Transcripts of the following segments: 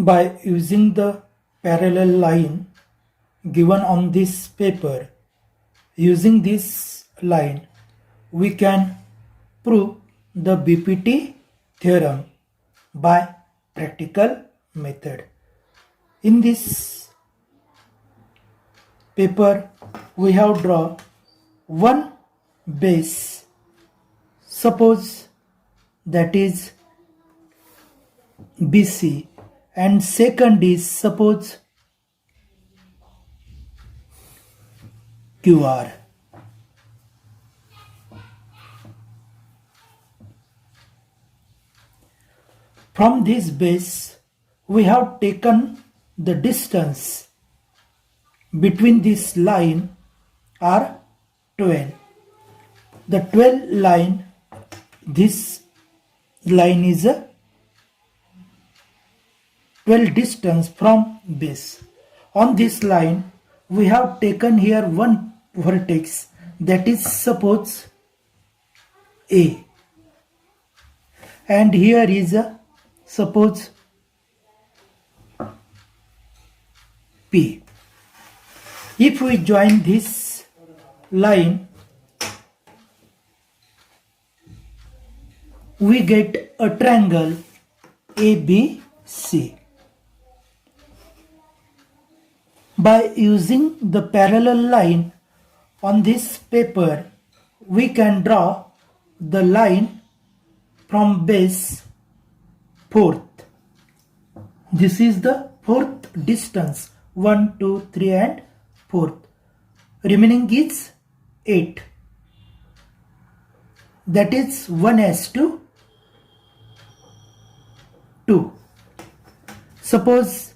By using the parallel line given on this paper, using this line we can prove the BPT theorem by practical method. In this paper we have drawn one base, suppose that is BC, and second is suppose QR. From this base we have taken the distance between this line are 12. The 12 line, this line is a 12 distance from base. On this line we have taken here one vertex, that is suppose A, and here is a suppose P. If we join this line, we get a triangle ABC. By using the parallel line on this paper, we can draw the line from base fourth. This is the fourth distance, 1, 2, 3 and fourth. Remaining is 8. That is 1:2. Suppose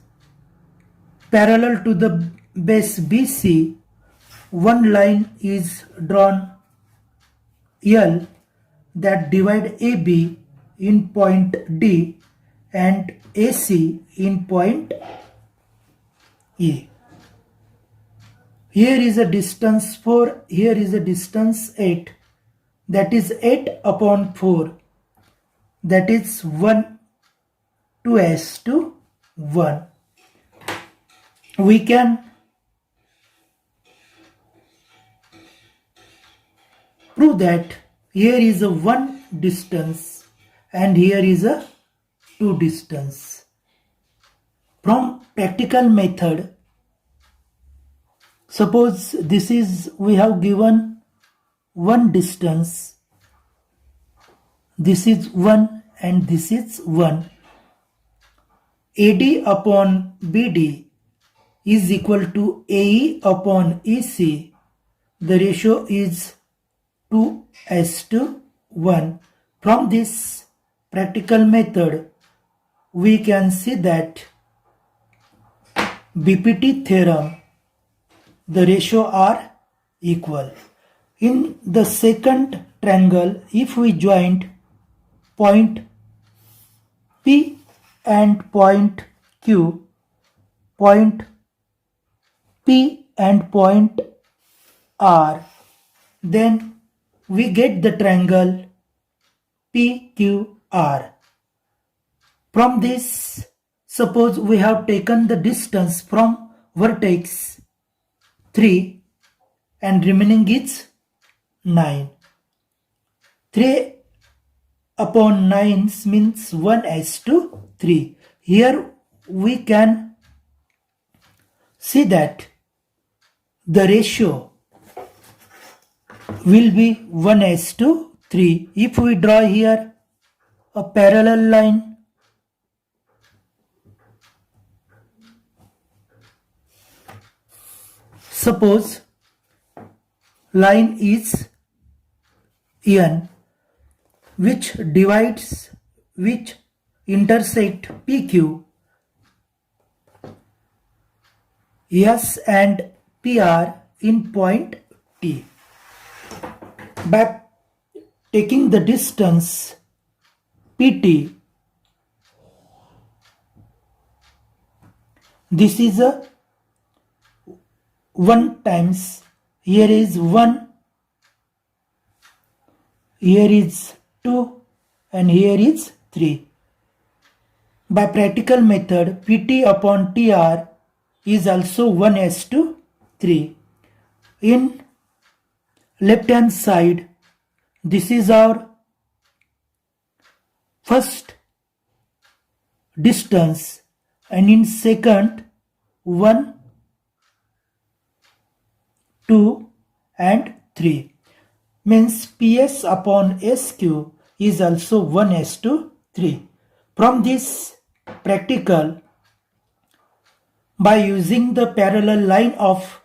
parallel to the base BC, one line is drawn L that divide AB in point D and AC in point E. Here is a distance 4, here is a distance 8. That is 8 upon 4. That is 1 2:1. We can prove that here is a 1 distance and here is a 2 distance. From practical method, suppose this is, we have given 1 distance, this is 1 and this is 1. AD upon BD is equal to AE upon EC. The ratio is 2:1. From this practical method, we can see that BPT theorem, the ratio are equal. In the second triangle, if we joined point P and point Q, point P and point R, then we get the triangle PQR. From this, suppose we have taken the distance from vertex 3 and remaining is 9. 3 upon 9 means 1:3. Here we can see that the ratio will be 1:3. If we draw here a parallel line, suppose line is N which intersect PQ, S and PR in point T. By taking the distance PT, this is a 1 times, here is 1, here is 2 and here is 3. By practical method, Pt upon Tr is also 1:3. In left hand side, this is our first distance, and in second 1, 2 and 3. Means Ps upon Sq is also 1:3. From this practical, by using the parallel line of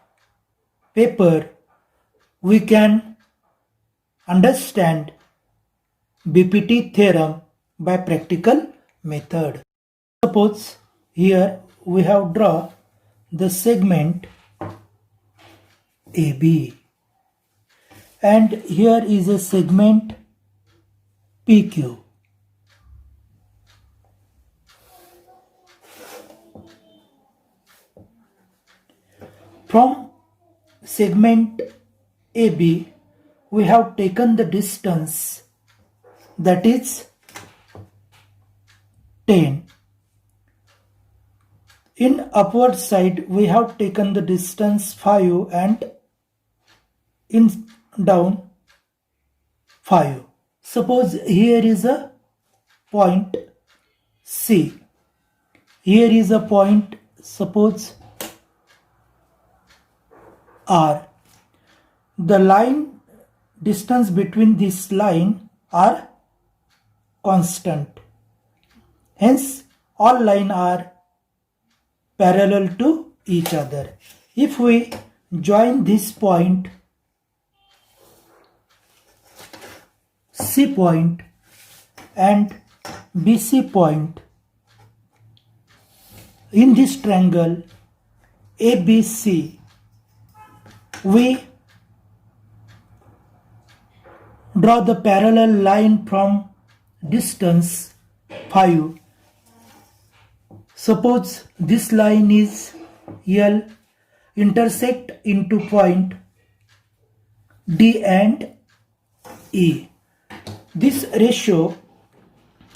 paper, we can understand BPT theorem by practical method. Suppose here we have drawn the segment AB, and here is a segment PQ. From segment AB, we have taken the distance, that is 10. In upward side, we have taken the distance 5, and in down 5. Suppose here is a point C. Here is a point, suppose R. The line distance between this line are constant. Hence, all lines are parallel to each other. If we join this point, C point, and BC point in this triangle ABC, we draw the parallel line from distance 5. Suppose this line is L, intersect into point D and E. This ratio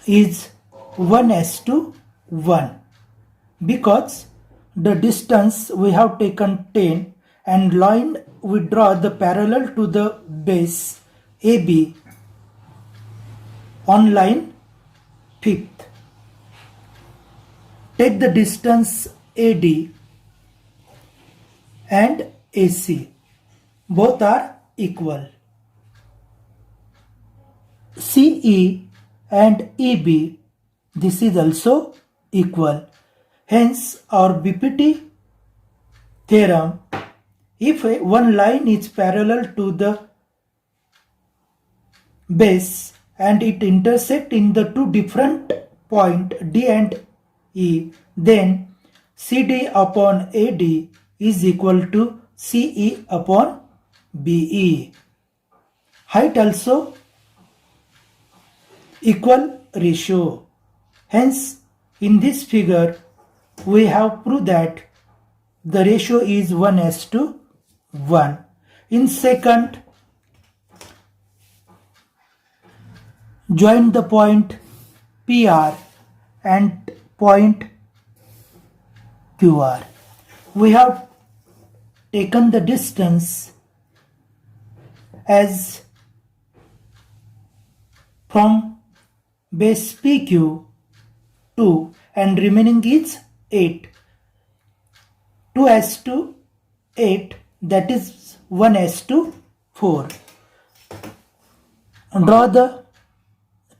is 1:1 because the distance we have taken 10, and line we draw the parallel to the base AB on line 5th. Take the distance AD and AC. Both are equal. CE and EB, this is also equal. Hence, our BPT theorem, if one line is parallel to the base and it intersects in the two different points D and E, then CD upon AD is equal to CE upon BE. Height also equal ratio. Hence, in this figure, we have proved that the ratio is 1:1. In second, join the point PR and point QR. We have taken the distance as from base PQ 2, and remaining is 8. 2:8, that is 1:4. Draw the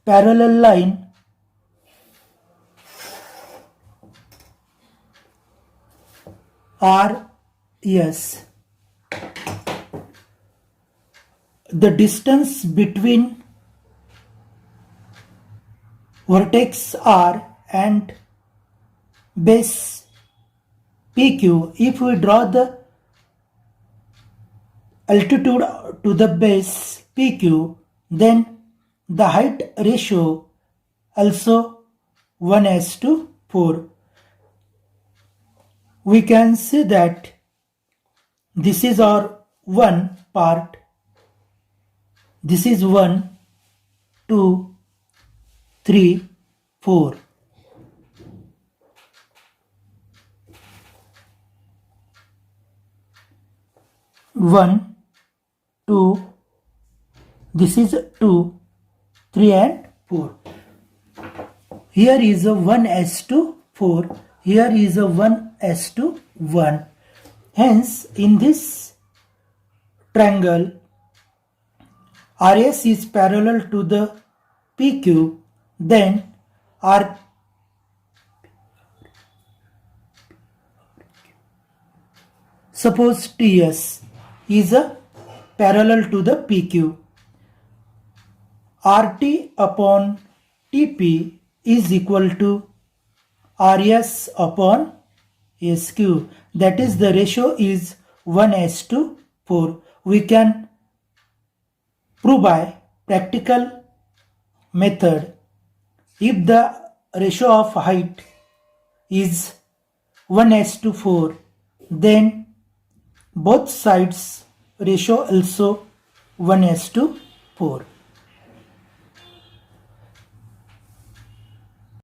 parallel line RS. The distance between vertex R and base PQ, if we draw the altitude to the base PQ, then the height ratio also 1:4. We can see that this is our one part. This is 1, 2, 3, 4. 1, 2, this is 2, 3 and 4. Here is a 1:4, here is a 1:1. Hence, in this triangle, RS is parallel to the PQ, then suppose TS is a parallel to the PQ. RT upon TP is equal to RS upon SQ. That is, the ratio is 1:4. We can prove by practical method. If the ratio of height is 1:4, then both sides ratio also 1:4.